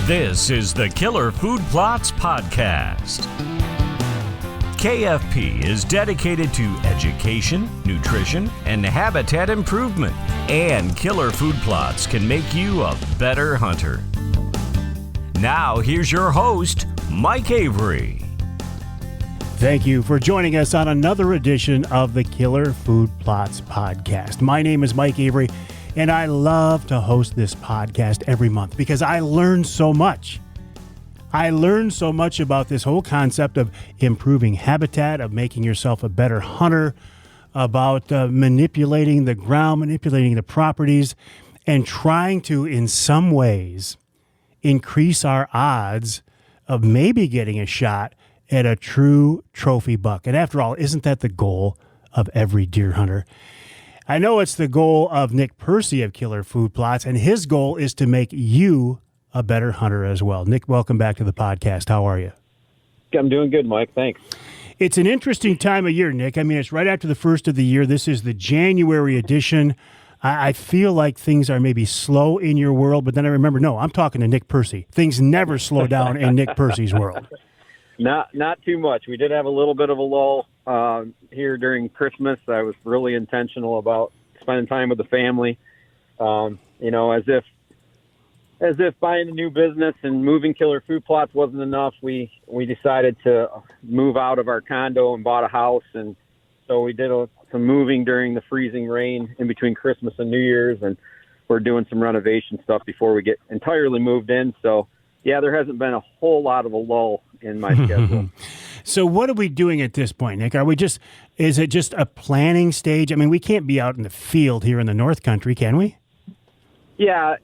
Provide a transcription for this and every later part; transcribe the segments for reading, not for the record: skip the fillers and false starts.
This is the Killer Food Plots Podcast. KFP is dedicated to education, nutrition, and habitat improvement. And Killer Food Plots can make you a better hunter. Now, here's your host, Mike Avery. Thank you for joining us on another edition of the Killer Food Plots Podcast. My name is Mike Avery, and I love to host this podcast every month because I learn so much. I learn so much about this whole concept of improving habitat, of making yourself a better hunter, about manipulating the ground, manipulating the properties, and trying to, in some ways, increase our odds of maybe getting a shot at a true trophy buck. And after all, isn't that the goal of every deer hunter? I know it's the goal of Nick Percy of Killer Food Plots, and his goal is to make you a better hunter as well. Nick, welcome back to the podcast. How are you? I'm doing good, Mike. Thanks. It's an interesting time of year, Nick. I mean, it's right after the first of the year. This is the January edition. I feel like things are maybe slow in your world, but then I remember, no, I'm talking to Nick Percy. Things never slow down in Nick Percy's world. Not too much. We did have a little bit of a lull here during Christmas. I was really intentional about spending time with the family. As if buying a new business and moving Killer Food Plots wasn't enough, we decided to move out of our condo and bought a house. And so we did some moving during the freezing rain in between Christmas and New Year's, and we're doing some renovation stuff before we get entirely moved in. So, yeah, there hasn't been a whole lot of a lull in my schedule. So what are we doing at this point, Nick? Is it just a planning stage? I mean, we can't be out in the field here in the North Country, can we? Yeah,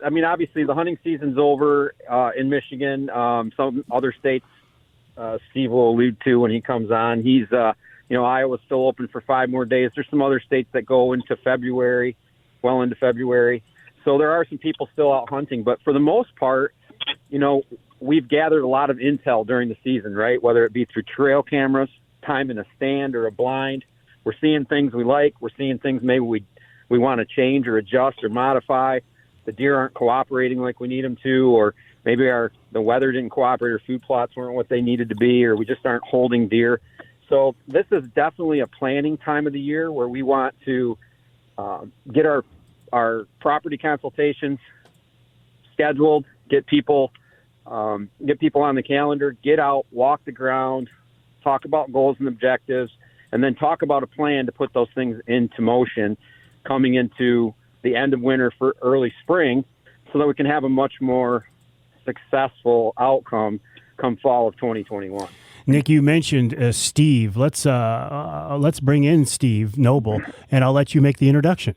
obviously the hunting season's over in Michigan. Some other states, Steve will allude to when he comes on. He's, Iowa's still open for 5 more days. There's some other states that go into February, well into February. So there are some people still out hunting, but for the most part, we've gathered a lot of intel during the season, right? Whether it be through trail cameras, time in a stand or a blind. We're seeing things we like. We're seeing things maybe we want to change or adjust or modify. The deer aren't cooperating like we need them to, or maybe the weather didn't cooperate, or food plots weren't what they needed to be, or we just aren't holding deer. So this is definitely a planning time of the year where we want to get our property consultations scheduled, get people on the calendar, get out, walk the ground, talk about goals and objectives, and then talk about a plan to put those things into motion coming into the end of winter for early spring so that we can have a much more successful outcome come fall of 2021. Nick, you mentioned Steve. Let's bring in Steve Noble, and I'll let you make the introduction.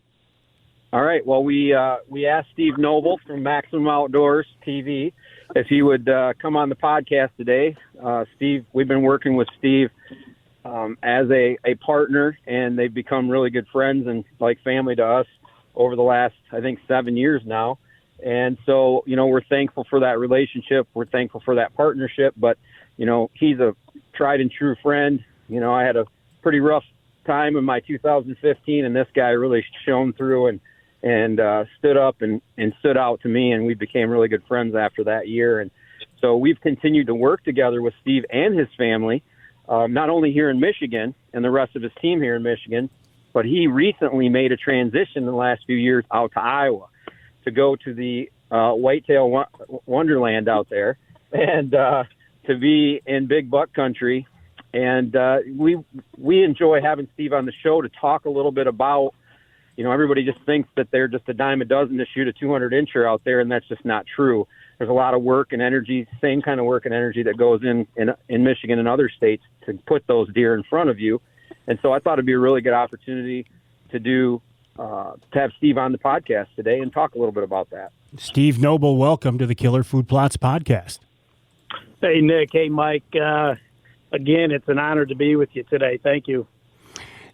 All right. Well, we asked Steve Noble from Maximum Outdoors TV if he would come on the podcast today. Steve, we've been working with Steve as a partner, and they've become really good friends and like family to us over the last, I think, 7 years now. And so, we're thankful for that relationship. We're thankful for that partnership. But, he's a tried and true friend. I had a pretty rough time in my 2015, and this guy really shone through and stood up and stood out to me, and we became really good friends after that year. And so we've continued to work together with Steve and his family, not only here in Michigan and the rest of his team here in Michigan, but he recently made a transition in the last few years out to Iowa to go to the whitetail wonderland out there and to be in big buck country. And we enjoy having Steve on the show to talk a little bit about, everybody just thinks that they're just a dime a dozen to shoot a 200-incher out there, and that's just not true. There's a lot of work and energy, same kind of work and energy that goes in Michigan and other states to put those deer in front of you. And so I thought it'd be a really good opportunity to have Steve on the podcast today and talk a little bit about that. Steve Noble, welcome to the Killer Food Plots Podcast. Hey, Nick. Hey, Mike. Again, it's an honor to be with you today. Thank you.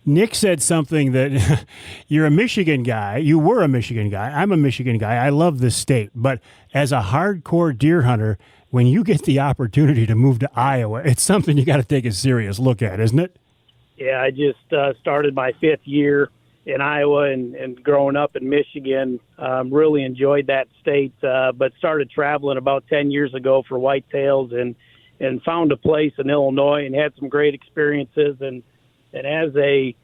Nick said something that you're a Michigan guy. You were a Michigan guy. I'm a Michigan guy. I love this state. But as a hardcore deer hunter, when you get the opportunity to move to Iowa, it's something you got to take a serious look at, isn't it? Yeah, I just started my 5th year in Iowa and growing up in Michigan. Really enjoyed that state, but started traveling about 10 years ago for whitetails and found a place in Illinois and had some great experiences. And as a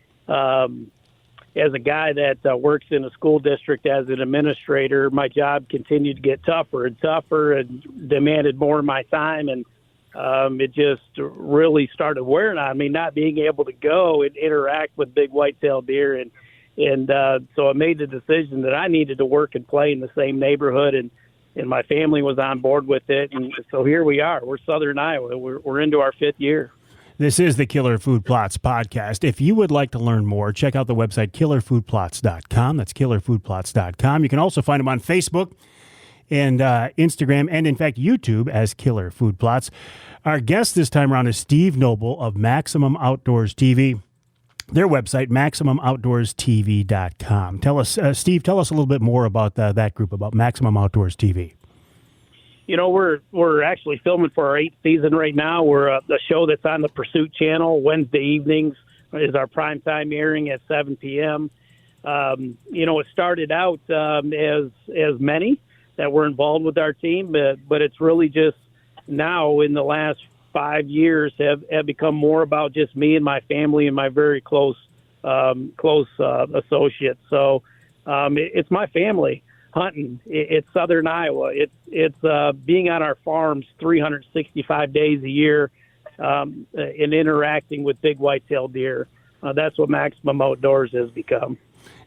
guy that works in a school district as an administrator, my job continued to get tougher and tougher and demanded more of my time. And it just really started wearing on me, not being able to go and interact with big whitetail deer. And so I made the decision that I needed to work and play in the same neighborhood, and my family was on board with it. And so here we are. We're Southern Iowa. We're into our 5th year. This is the Killer Food Plots podcast. If you would like to learn more, check out the website killerfoodplots.com. That's killerfoodplots.com. You can also find them on Facebook and Instagram, and in fact YouTube as Killer Food Plots. Our guest this time around is Steve Noble of Maximum Outdoors TV. Their website, MaximumOutdoorsTV.com. Tell us, Steve, tell us a little bit more about that group, about Maximum Outdoors TV. You know, we're actually filming for our 8th season right now. We're a show that's on the Pursuit Channel. Wednesday evenings is our primetime airing at 7 p.m. You know, it started out as many that were involved with our team, but it's really just now in the last 5 years have become more about just me and my family and my very close associates. So it's my family hunting. It's Southern Iowa. It's being on our farms 365 days a year and interacting with big whitetail deer. That's what Maximum Outdoors has become.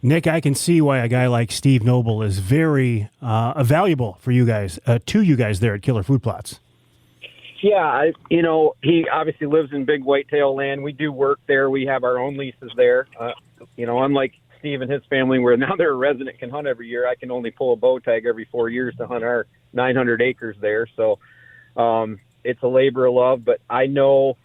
Nick, I can see why a guy like Steve Noble is very valuable for you guys, to you guys there at Killer Food Plots. Yeah, he obviously lives in big whitetail land. We do work there. We have our own leases there. Unlike Steve and his family, where now they're a resident, can hunt every year, I can only pull a bow tag every 4 years to hunt our 900 acres there. So it's a labor of love. But I know,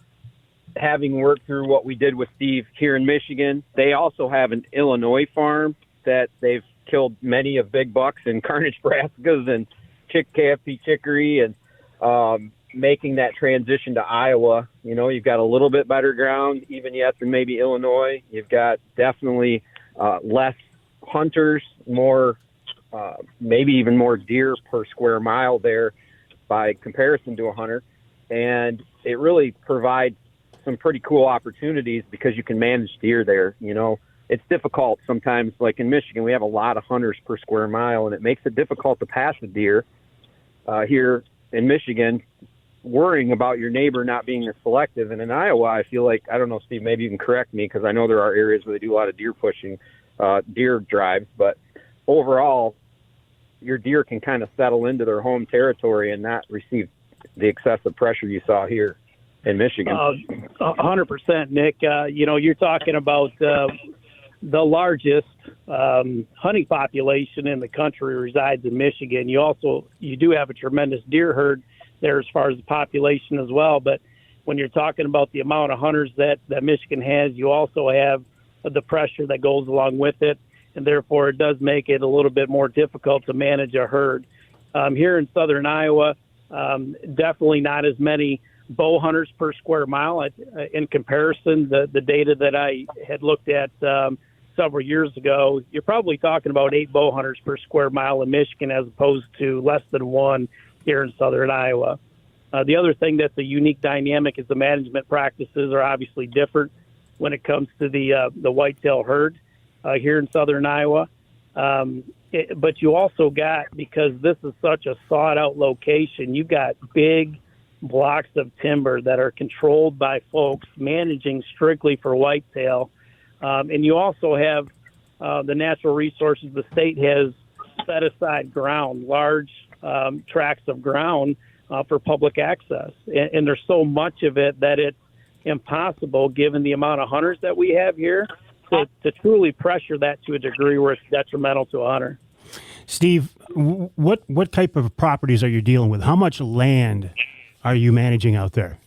having worked through what we did with Steve here in Michigan, they also have an Illinois farm that they've killed many of big bucks in Carnage Brasicas and KFP chicory, and making that transition to Iowa. You've got a little bit better ground even yet than maybe Illinois. You've got definitely less hunters, more, maybe even more deer per square mile there by comparison to a hunter. And it really provides some pretty cool opportunities because you can manage deer there. It's difficult sometimes, like in Michigan, we have a lot of hunters per square mile, and it makes it difficult to pass a deer here in Michigan, worrying about your neighbor not being as selective. And in Iowa, I feel like, I don't know, Steve, maybe you can correct me, because I know there are areas where they do a lot of deer pushing, deer drives, but overall, your deer can kind of settle into their home territory and not receive the excessive pressure you saw here in Michigan. 100%, Nick. You're talking about the largest hunting population in the country resides in Michigan. You do have a tremendous deer herd there as far as the population as well. But when you're talking about the amount of hunters that Michigan has, you also have the pressure that goes along with it. And therefore, it does make it a little bit more difficult to manage a herd. Here in Southern Iowa, definitely not as many bow hunters per square mile. In comparison, the data that I had looked at several years ago, you're probably talking about 8 bow hunters per square mile in Michigan as opposed to less than 1 here in Southern Iowa. The other thing that's a unique dynamic is the management practices are obviously different when it comes to the whitetail herd here in Southern Iowa. But you also got, because this is such a sought-out location, you got big blocks of timber that are controlled by folks managing strictly for whitetail. And you also have the natural resources. The state has set aside ground, large tracts of ground for public access. And there's so much of it that it's impossible, given the amount of hunters that we have here, to truly pressure that to a degree where it's detrimental to a hunter. Steve, what type of properties are you dealing with? How much land are you managing out there?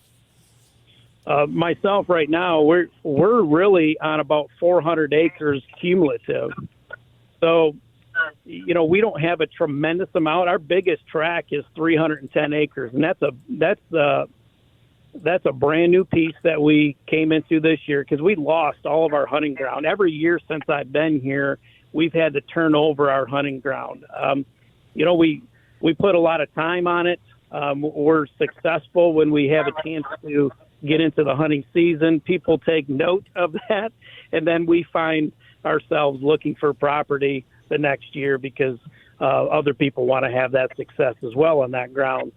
Myself right now, we're really on about 400 acres cumulative. So, we don't have a tremendous amount. Our biggest tract is 310 acres, and that's that's a brand new piece that we came into this year because we lost all of our hunting ground. Every year since I've been here, we've had to turn over our hunting ground. We put a lot of time on it. We're successful when we have a chance to get into the hunting season. People take note of that, and then we find ourselves looking for property the next year because other people want to have that success as well on that ground.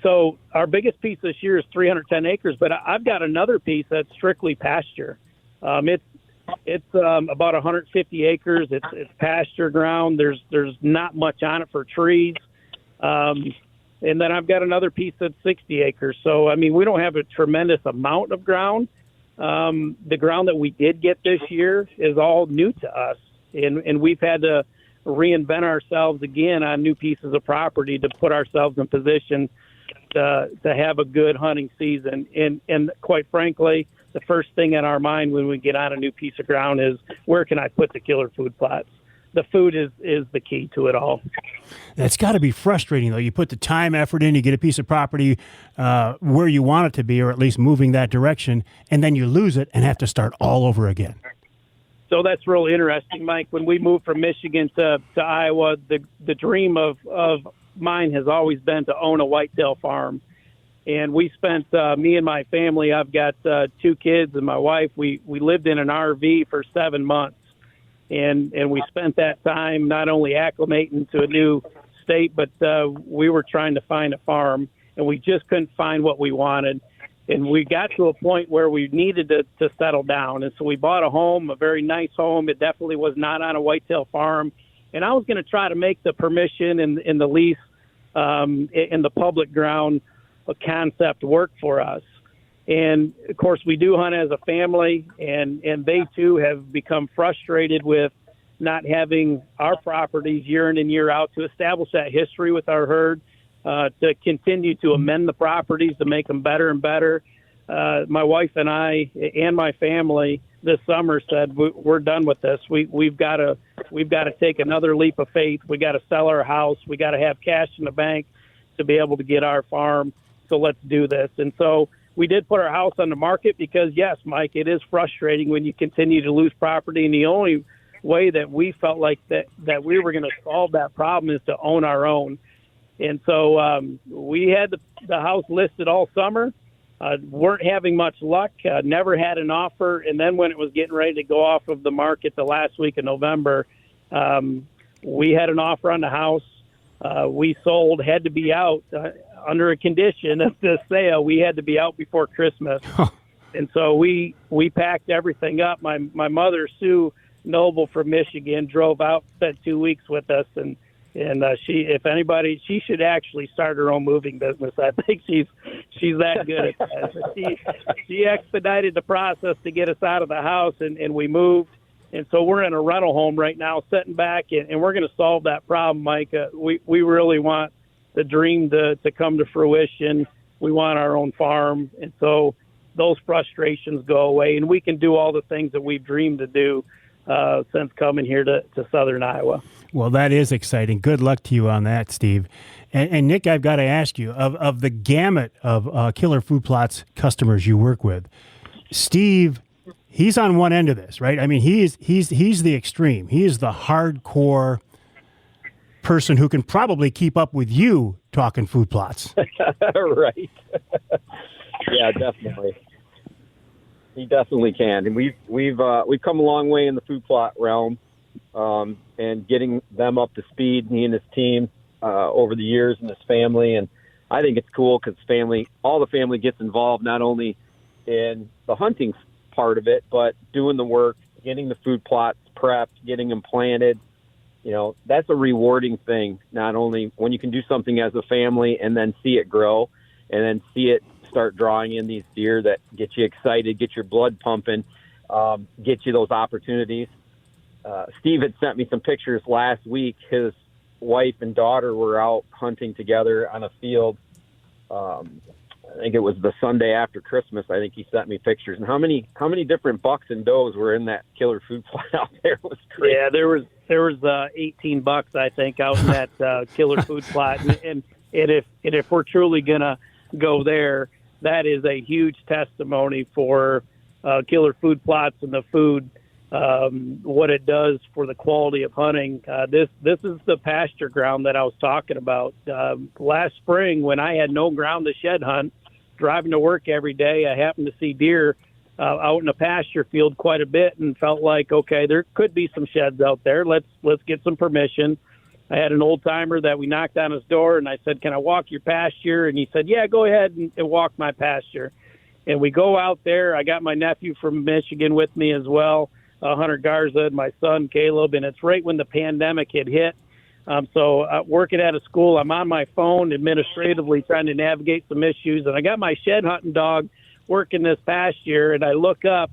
So our biggest piece this year is 310 acres, but I've got another piece that's strictly pasture. It's about 150 acres. It's pasture ground. There's not much on it for trees. And then I've got another piece that's 60 acres. So, I mean, we don't have a tremendous amount of ground. The ground that we did get this year is all new to us, and we've had to reinvent ourselves again on new pieces of property to put ourselves in position to have a good hunting season. And quite frankly, the first thing in our mind when we get on a new piece of ground is, where can I put the killer food plots? The food is the key to it all. That's got to be frustrating, though. You put the time, effort in, you get a piece of property where you want it to be, or at least moving that direction, and then you lose it and have to start all over again. So that's really interesting, Mike. When we moved from Michigan to Iowa, the dream of mine has always been to own a whitetail farm. And we spent, me and my family, I've got 2 kids and my wife, we lived in an RV for 7 months. And we spent that time not only acclimating to a new state, but we were trying to find a farm, and we just couldn't find what we wanted. And we got to a point where we needed to settle down. And so we bought a home, a very nice home. It definitely was not on a whitetail farm. And I was going to try to make the permission and the lease in the public ground concept work for us. And, of course, we do hunt as a family, and they, too, have become frustrated with not having our properties year in and year out to establish that history with our herd, to continue to amend the properties to make them better and better. My wife and I and my family this summer said, we're done with this. We've got to take another leap of faith. We got to sell our house. We got to have cash in the bank to be able to get our farm. So let's do this. And so we did put our house on the market because, yes, Mike, it is frustrating when you continue to lose property. And the only way that we felt like that we were going to solve that problem is to own our own. And so we had the house listed all summer, weren't having much luck, never had an offer. And then when it was getting ready to go off of the market the last week of November, we had an offer on the house. We sold, had to be out under a condition of the sale. We had to be out before Christmas. And so we packed everything up. My mother, Sue Noble from Michigan, drove out, spent 2 weeks with us, and she should actually start her own moving business. I think she's that good at that. She expedited the process to get us out of the house, and we moved. And so we're in a rental home right now, sitting back, and we're going to solve that problem, Mike. We really want the dream to come to fruition. We want our own farm, and so those frustrations go away, and we can do all the things that we've dreamed to do since coming here to southern Iowa. Well, that is exciting. Good luck to you on that, Steve. And Nick, I've got to ask you, of the gamut of Killer Food Plots customers you work with, Steve, he's on one end of this, right? I mean, he's the extreme. He is the hardcore person who can probably keep up with you talking food plots. Right. Yeah, definitely. He definitely can, and we've come a long way in the food plot realm, and getting them up to speed. He and his team over the years, and his family, and I think it's cool because all the family gets involved not only in the hunting part of it, but doing the work, getting the food plots prepped, getting them planted. You know, that's a rewarding thing. Not only when you can do something as a family and then see it grow, and then see it start drawing in these deer that get you excited, get your blood pumping, get you those opportunities. Steve had sent me some pictures last week. His wife and daughter were out hunting together on a field. I think it was the Sunday after Christmas. I think he sent me pictures. And how many different bucks and does were in that killer food plot out there? It was crazy. Yeah, there was 18 bucks, I think, out in that killer food plot. And if we're truly gonna go there, that is a huge testimony for Killer Food Plots and the food, what it does for the quality of hunting. This is the pasture ground that I was talking about. Last spring, when I had no ground to shed hunt, driving to work every day, I happened to see deer out in a pasture field quite a bit and felt like, okay, there could be some sheds out there. Let's get some permission. I had an old timer that we knocked on his door, and I said, "Can I walk your pasture?" And he said, "Yeah, go ahead and walk my pasture." And we go out there. I got my nephew from Michigan with me as well, Hunter Garza, and my son Caleb. And it's right when the pandemic had hit. So working at a school, I'm on my phone administratively trying to navigate some issues. And I got my shed hunting dog working this past year, and I look up,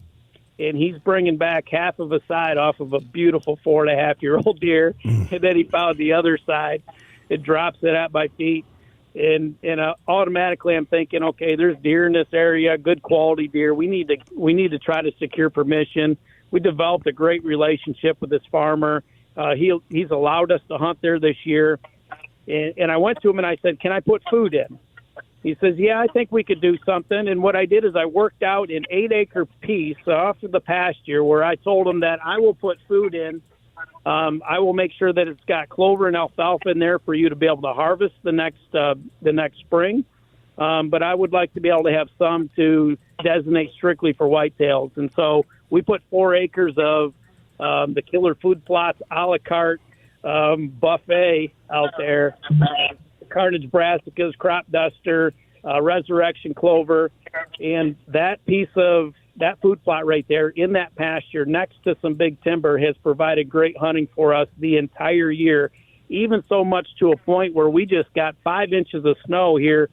and he's bringing back half of a side off of a beautiful 4.5-year-old deer. And then he found the other side. It drops it at my feet. And automatically I'm thinking, okay, there's deer in this area, good quality deer. We need to try to secure permission. We developed a great relationship with this farmer. He's allowed us to hunt there this year. And I went to him and I said, "Can I put food in?" He says, "Yeah, I think we could do something." And what I did is I worked out an 8-acre piece off of the pasture where I told him that I will put food in. I will make sure that it's got clover and alfalfa in there for you to be able to harvest the next spring. But I would like to be able to have some to designate strictly for whitetails. And so we put 4 acres of the Killer Food Plots a la carte buffet out there. Carnage brassicas, crop duster, resurrection clover, and that piece of that food plot right there in that pasture next to some big timber has provided great hunting for us the entire year, even so much to a point where we just got 5 inches of snow here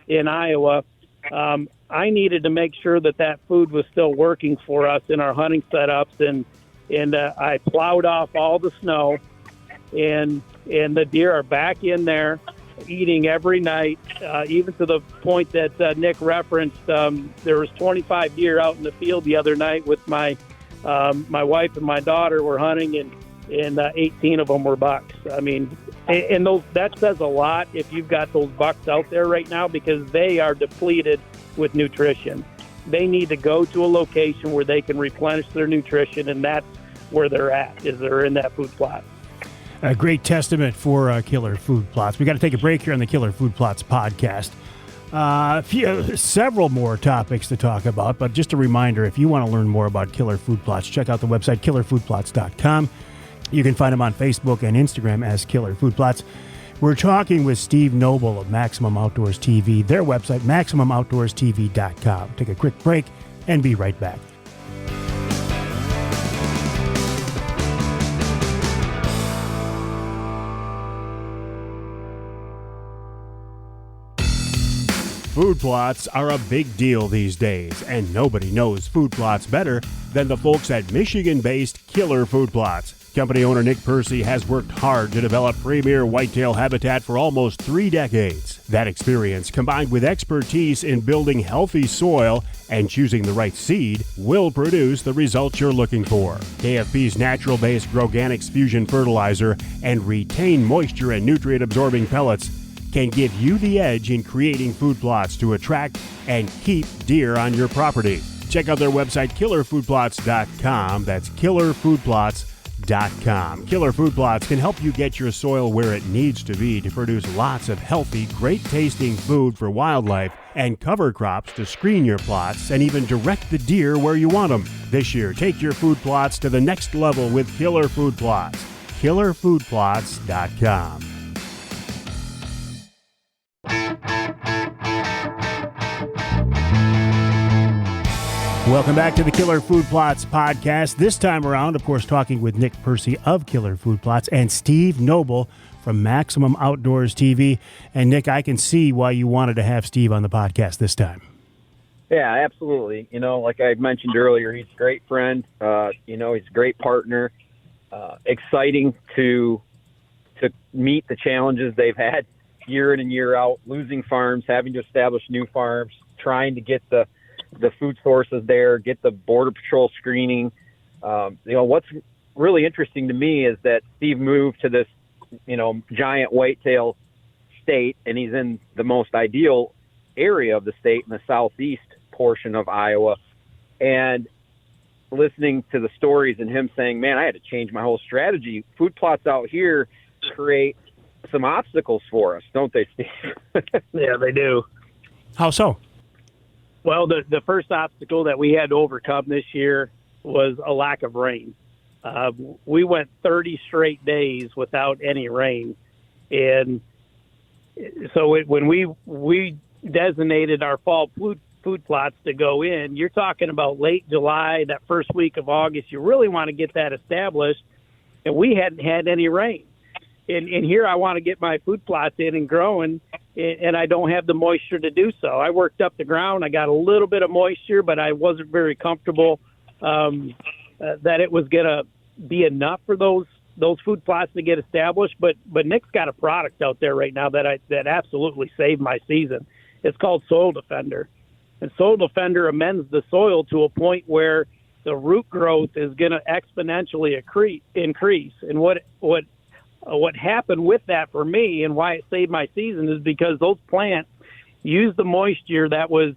in Iowa. I needed to make sure that food was still working for us in our hunting setups, and I plowed off all the snow, and the deer are back in there eating every night, even to the point that Nick referenced. There was 25 deer out in the field the other night with my wife and my daughter were hunting, and 18 of them were bucks. I mean, and that says a lot if you've got those bucks out there right now, because they are depleted with nutrition. They need to go to a location where they can replenish their nutrition, and that's where they're at, is they're in that food plot. A great testament for Killer Food Plots. We got to take a break here on the Killer Food Plots podcast. Several more topics to talk about, but just a reminder, if you want to learn more about Killer Food Plots, check out the website killerfoodplots.com. You can find them on Facebook and Instagram as Killer Food Plots. We're talking with Steve Noble of Maximum Outdoors TV, their website, MaximumOutdoorsTV.com. Take a quick break and be right back. Food plots are a big deal these days, and nobody knows food plots better than the folks at Michigan-based Killer Food Plots. Company owner Nick Percy has worked hard to develop premier whitetail habitat for almost 3 decades. That experience, combined with expertise in building healthy soil and choosing the right seed, will produce the results you're looking for. KFP's natural-based Groganics Fusion Fertilizer and Retain Moisture and nutrient-absorbing pellets can give you the edge in creating food plots to attract and keep deer on your property. Check out their website, killerfoodplots.com. That's killerfoodplots.com. Killer Food Plots can help you get your soil where it needs to be to produce lots of healthy, great-tasting food for wildlife and cover crops to screen your plots and even direct the deer where you want them. This year, take your food plots to the next level with Killer Food Plots. killerfoodplots.com. Welcome back to the Killer Food Plots podcast. This time around, of course, talking with Nick Percy of Killer Food Plots and Steve Noble from Maximum Outdoors TV. And Nick, I can see why you wanted to have Steve on the podcast this time. Yeah, absolutely. You know, like I mentioned earlier, he's a great friend. He's a great partner. Exciting to meet the challenges they've had year in and year out, losing farms, having to establish new farms, trying to get the food sources there, get the Border Patrol screening. What's really interesting to me is that Steve moved to this, giant whitetail state, and he's in the most ideal area of the state in the southeast portion of Iowa. And listening to the stories and him saying, man, I had to change my whole strategy. Food plots out here create some obstacles for us, don't they, Steve? Yeah, they do. How so? Well, the first obstacle that we had to overcome this year was a lack of rain. We went 30 straight days without any rain. And so when we designated our fall food plots to go in, you're talking about late July, that first week of August. You really want to get that established, and we hadn't had any rain. And here I want to get my food plots in and growing, and I don't have the moisture to do so. I worked up the ground. I got a little bit of moisture, but I wasn't very comfortable that it was going to be enough for those food plots to get established. But Nick's got a product out there right now that absolutely saved my season. It's called Soil Defender. And Soil Defender amends the soil to a point where the root growth is going to exponentially increase. And what happened with that for me and why it saved my season is because those plants used the moisture that was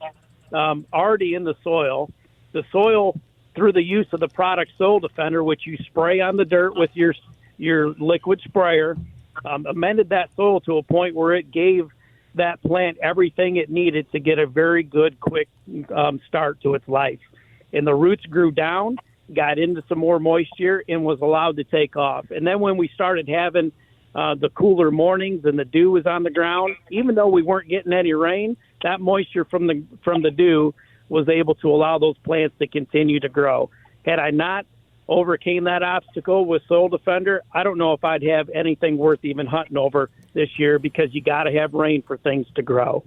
already in the soil. The soil, through the use of the product Soil Defender, which you spray on the dirt with your liquid sprayer, amended that soil to a point where it gave that plant everything it needed to get a very good, quick start to its life. And the roots grew down, got into some more moisture, and was allowed to take off. And then when we started having the cooler mornings and the dew was on the ground, even though we weren't getting any rain, that moisture from the dew was able to allow those plants to continue to grow. Had I not overcame that obstacle with Soil Defender, I don't know if I'd have anything worth even hunting over this year, because you got to have rain for things to grow.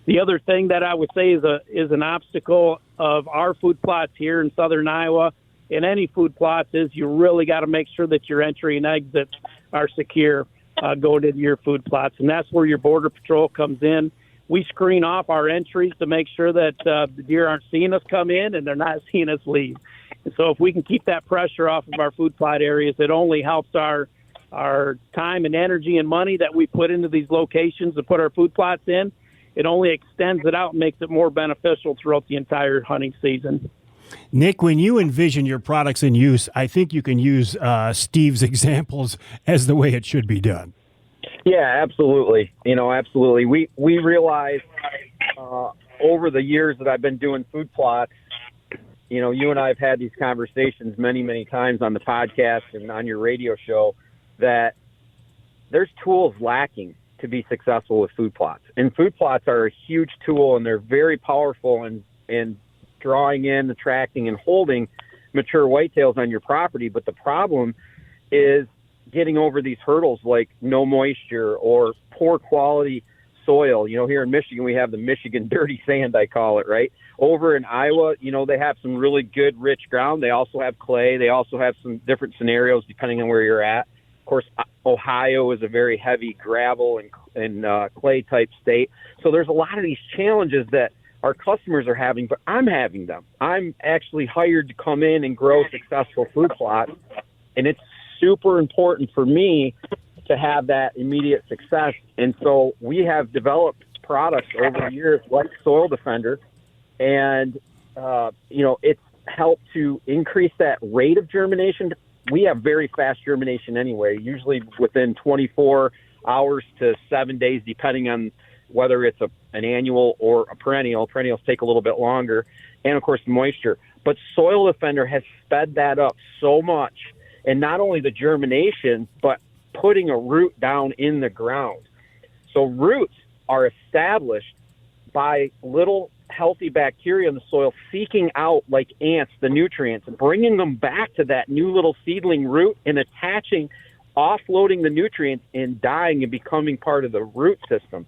The other thing that I would say is an obstacle of our food plots here in southern Iowa, and any food plots, is you really got to make sure that your entry and exits are secure going into your food plots. And that's where your Border Patrol comes in. We screen off our entries to make sure that the deer aren't seeing us come in and they're not seeing us leave. And so if we can keep that pressure off of our food plot areas, it only helps our time and energy and money that we put into these locations to put our food plots in. It only extends it out and makes it more beneficial throughout the entire hunting season. Nick, when you envision your products in use, I think you can use Steve's examples as the way it should be done. Yeah, absolutely. Absolutely. We realized over the years that I've been doing food plots, you and I have had these conversations many, many times on the podcast and on your radio show, that there's tools lacking to be successful with food plots. And food plots are a huge tool, and they're very powerful in drawing in, attracting, and holding mature whitetails on your property. But the problem is getting over these hurdles like no moisture or poor quality soil. Here in Michigan, we have the Michigan dirty sand, I call it, right? Over in Iowa, they have some really good, rich ground. They also have clay. They also have some different scenarios depending on where you're at. Of course, Ohio is a very heavy gravel and clay type state. So there's a lot of these challenges that our customers are having, but I'm having them. I'm actually hired to come in and grow successful food plots, and it's super important for me to have that immediate success. And so we have developed products over the years like Soil Defender, and it's helped to increase that rate of germination. We have very fast germination anyway, usually within 24 hours to 7 days, depending on whether it's an annual or a perennial. Perennials take a little bit longer, and of course moisture. But Soil Defender has sped that up so much, and not only the germination, but putting a root down in the ground. So roots are established by little healthy bacteria in the soil seeking out, like ants, the nutrients, bringing them back to that new little seedling root and attaching, offloading the nutrients and dying and becoming part of the root system.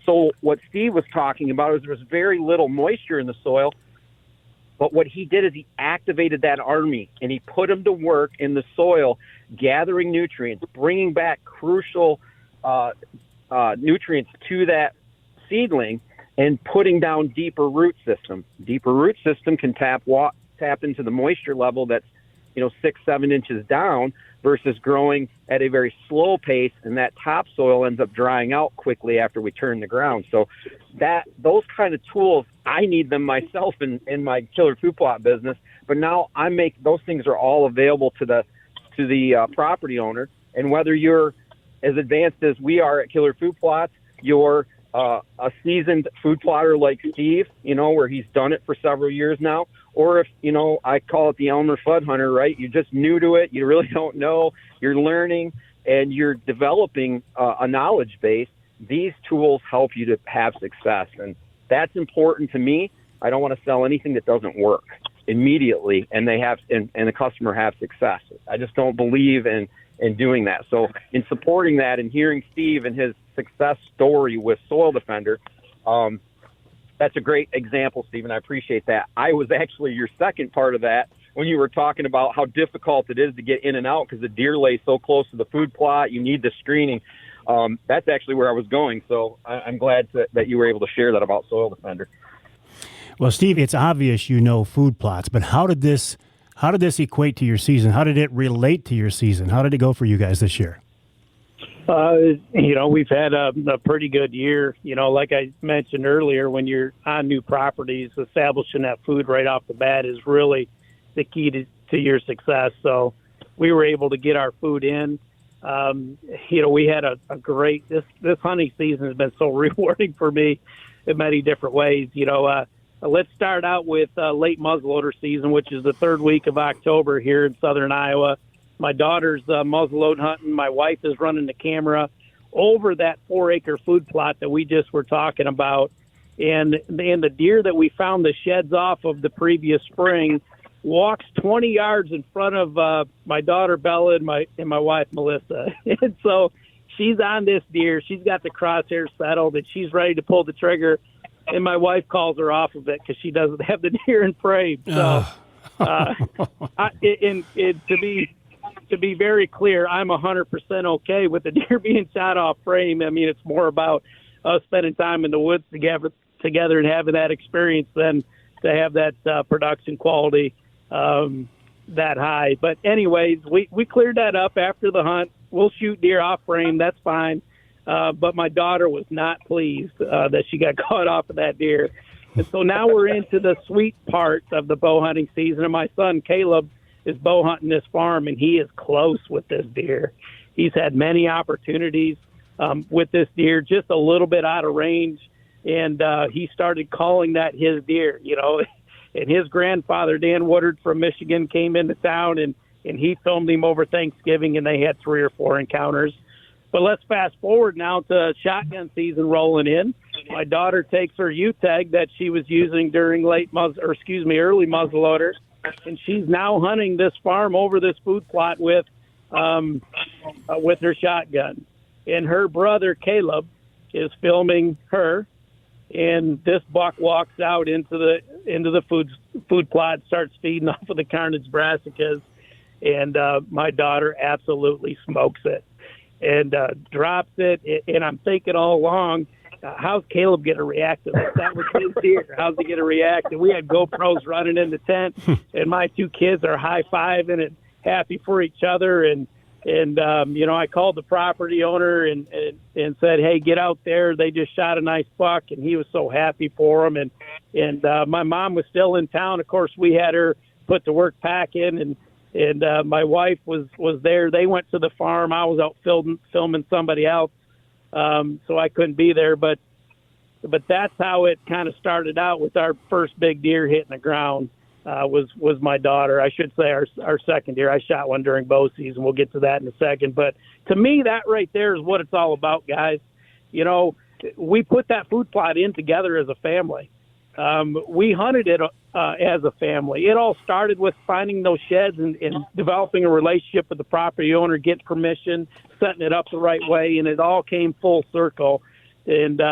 So what Steve was talking about is there was very little moisture in the soil, but what he did is he activated that army and he put them to work in the soil, gathering nutrients, bringing back crucial nutrients to that seedling, and putting down deeper root system. Deeper root system can tap into the moisture level that's 6-7 inches down versus growing at a very slow pace, and that topsoil ends up drying out quickly after we turn the ground. So those kind of tools, I need them myself in my killer food plot business, but now those things are all available to the property owner. And whether you're as advanced as we are at Killer Food Plots, you're a seasoned food plotter like Steve, where he's done it for several years now, or if, I call it the Elmer Fudd Hunter, right? You're just new to it. You really don't know. You're learning and you're developing a knowledge base. These tools help you to have success. And that's important to me. I don't want to sell anything that doesn't work immediately and the customer have success. I just don't believe in doing that. So in supporting that and hearing Steve and his success story with Soil Defender, that's a great example, Steve, and I appreciate that. I was actually your second part of that when you were talking about how difficult it is to get in and out because the deer lay so close to the food plot. You need the screening. That's actually where I was going. So I'm glad that you were able to share that about Soil Defender. Well, Steve, it's obvious food plots, but how did this equate to your season? How did it relate to your season? How did it go for you guys this year? We've had a pretty good year. Like I mentioned earlier, when you're on new properties, establishing that food right off the bat is really the key to your success. So we were able to get our food in. We had a great, this hunting season has been so rewarding for me in many different ways. Let's start out with late muzzleloader season, which is the third week of October here in southern Iowa. My daughter's muzzleload hunting. My wife is running the camera over that 4-acre food plot that we just were talking about. And the deer that we found the sheds off of the previous spring walks 20 yards in front of my daughter Bella and my wife Melissa. And so she's on this deer. She's got the crosshairs settled, and she's ready to pull the trigger. And my wife calls her off of it because she doesn't have the deer in frame. So, to be very clear, I'm 100% okay with the deer being shot off frame. I mean, it's more about us spending time in the woods together and having that experience than to have that production quality that high. But anyways, we cleared that up after the hunt. We'll shoot deer off frame. That's fine. But my daughter was not pleased that she got caught off of that deer. And so now we're into the sweet part of the bow hunting season. And my son, Caleb, is bow hunting this farm, and he is close with this deer. He's had many opportunities with this deer, just a little bit out of range. And he started calling that his deer, And his grandfather, Dan Woodard from Michigan, came into town, and he filmed him over Thanksgiving, and they had 3 or 4 encounters. But let's fast forward now to shotgun season rolling in. My daughter takes her U-tag that she was using during early muzzleloader, and she's now hunting this farm over this food plot with her shotgun. And her brother Caleb is filming her, and this buck walks out into the food plot, starts feeding off of the carnage brassicas, and my daughter absolutely smokes it and drops it. And I'm thinking all along, how's Caleb going to react to this? That was his deer. How's he going to react? And we had GoPros running in the tent, and my 2 kids are high-fiving and happy for each other. And I called the property owner and said, hey, get out there. They just shot a nice buck, and he was so happy for him. And my mom was still in town. Of course, we had her put to work packing, and my wife was there. They went to the farm. I was out filming somebody else, so I couldn't be there. But that's how it kind of started out with our first big deer hitting the ground. Was my daughter. I should say our second deer. I shot one during bow season. We'll get to that in a second. But to me, that right there is what it's all about, guys. We put that food plot in together as a family. We hunted it as a family. It all started with finding those sheds and developing a relationship with the property owner, getting permission, setting it up the right way, and it all came full circle. And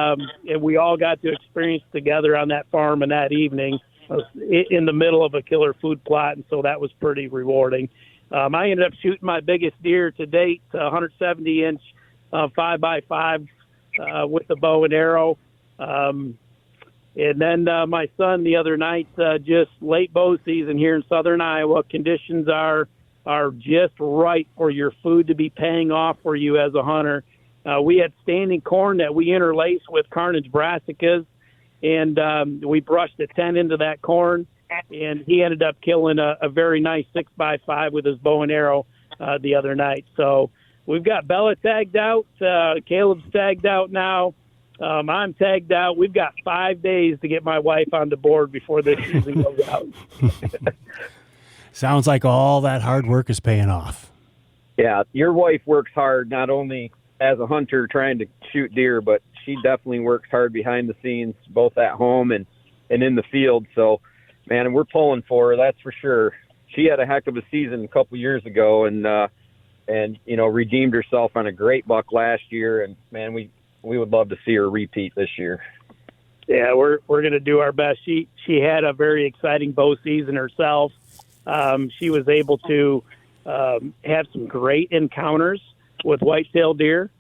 we all got to experience together on that farm and that evening in the middle of a killer food plot, and so that was pretty rewarding. I ended up shooting my biggest deer to date, 170-inch 5x5 with the bow and arrow. And then my son the other night, just late bow season here in southern Iowa, conditions are are just right for your food to be paying off for you as a hunter. We had standing corn that we interlaced with carnage brassicas, and we brushed a 10 into that corn, and he ended up killing a very nice 6x5 with his bow and arrow the other night. So we've got Bella tagged out. Caleb's tagged out now. I'm tagged out. We've got 5 days to get my wife on the board before this season goes out. Sounds like all that hard work is paying off. Yeah, your wife works hard, not only as a hunter trying to shoot deer, but she definitely works hard behind the scenes, both at home and in the field. So, man, we're pulling for her, that's for sure. She had a heck of a season a couple years ago and redeemed herself on a great buck last year. And, man, we would love to see her repeat this year. Yeah, we're going to do our best. She had a very exciting bow season herself. She was able to have some great encounters with whitetail deer,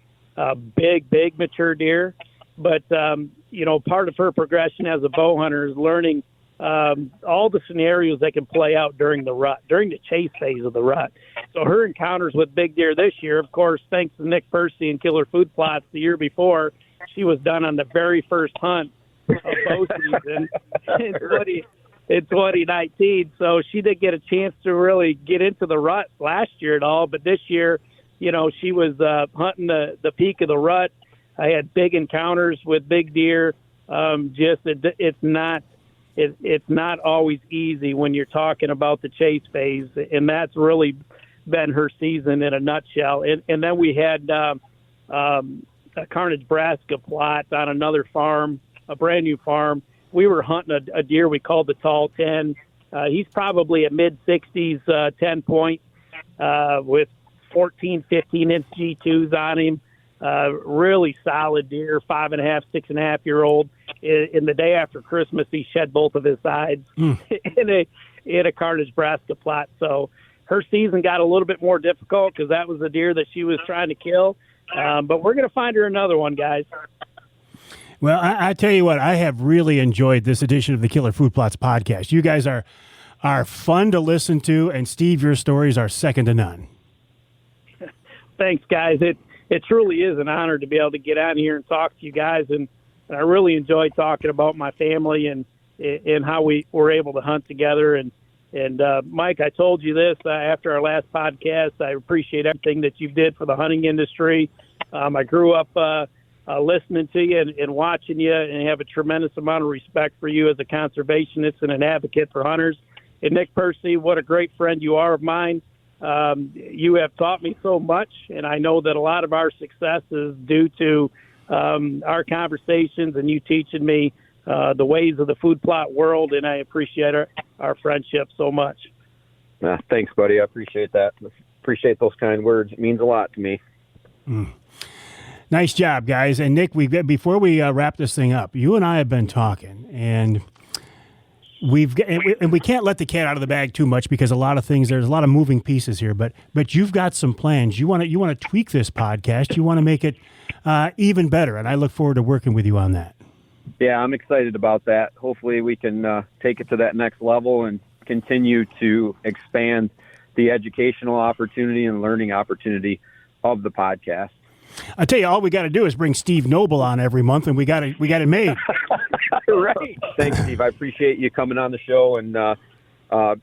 big mature deer. But, part of her progression as a bow hunter is learning all the scenarios that can play out during the rut, during the chase phase of the rut. So her encounters with big deer this year, of course, thanks to Nick Percy and Killer Food Plots the year before, she was done on the very first hunt of bow season in 2019. So she didn't get a chance to really get into the rut last year at all. But this year, she was hunting the peak of the rut. I had big encounters with big deer. It's not always easy when you're talking about the chase phase, and that's really been her season in a nutshell. And then we had a carnage brassica plot on another farm, a brand new farm. We were hunting a deer we called the Tall 10. He's probably a mid-60s 10 point with 14, 15-inch G2s on him. Really solid deer, 5.5, 6.5-year-old. In the day after Christmas, he shed both of his sides in a carnage brassica plot. So her season got a little bit more difficult because that was the deer that she was trying to kill. But we're going to find her another one, guys. Well, I tell you what, I have really enjoyed this edition of the Killer Food Plots podcast. You guys are fun to listen to, and Steve, your stories are second to none. Thanks, guys. It truly is an honor to be able to get out here and talk to you guys, and I really enjoy talking about my family and how we were able to hunt together. And Mike, I told you this after our last podcast. I appreciate everything that you did for the hunting industry. I grew up listening to you and watching you, and have a tremendous amount of respect for you as a conservationist and an advocate for hunters. And Nick Percy, what a great friend you are of mine. You have taught me so much, and I know that a lot of our success is due to our conversations and you teaching me the ways of the food plot world, and I appreciate our friendship so much. Thanks, buddy. I appreciate that. Appreciate those kind words. It means a lot to me. Nice job, guys. And Nick, before we wrap this thing up, you and I have been talking, and we can't let the cat out of the bag too much because there's a lot of moving pieces here, but you've got some plans. You want to tweak this podcast. You want to make it even better, and I look forward to working with you on that. Yeah, I'm excited about that. Hopefully we can take it to that next level and continue to expand the educational opportunity and learning opportunity of the podcast. I tell you, all we got to do is bring Steve Noble on every month, and we got it made. Right. Thanks, Steve. I appreciate you coming on the show and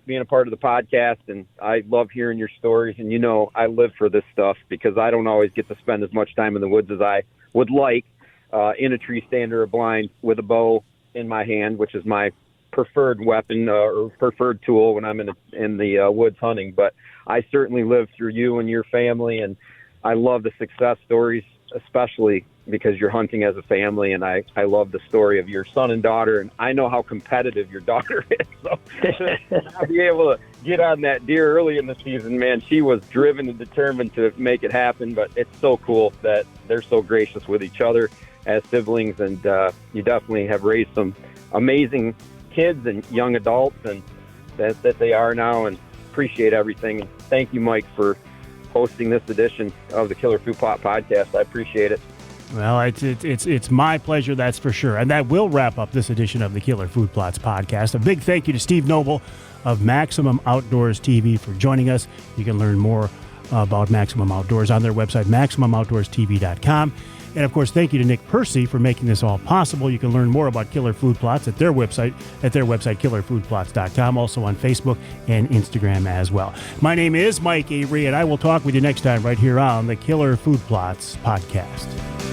being a part of the podcast. And I love hearing your stories. And I live for this stuff because I don't always get to spend as much time in the woods as I would like in a tree stand or a blind with a bow in my hand, which is my preferred weapon or preferred tool when I'm in the woods hunting. But I certainly live through you and your family, and I love the success stories, especially because you're hunting as a family, and I love the story of your son and daughter, and I know how competitive your daughter is. So I'll be able to get on that deer early in the season, man. She was driven and determined to make it happen, but it's so cool that they're so gracious with each other as siblings, and you definitely have raised some amazing kids and young adults, and that they are now, and appreciate everything. And thank you, Mike, for hosting this edition of the Killer Food Plot podcast. I appreciate it. Well, it's my pleasure, that's for sure. And that will wrap up this edition of the Killer Food Plots podcast. A big thank you to Steve Noble of Maximum Outdoors TV, for joining us. You can learn more about Maximum Outdoors on their website, MaximumOutdoorsTV.com. And, of course, thank you to Nick Percy for making this all possible. You can learn more about Killer Food Plots at their website, KillerFoodPlots.com, also on Facebook and Instagram as well. My name is Mike Avery, and I will talk with you next time right here on the Killer Food Plots Podcast.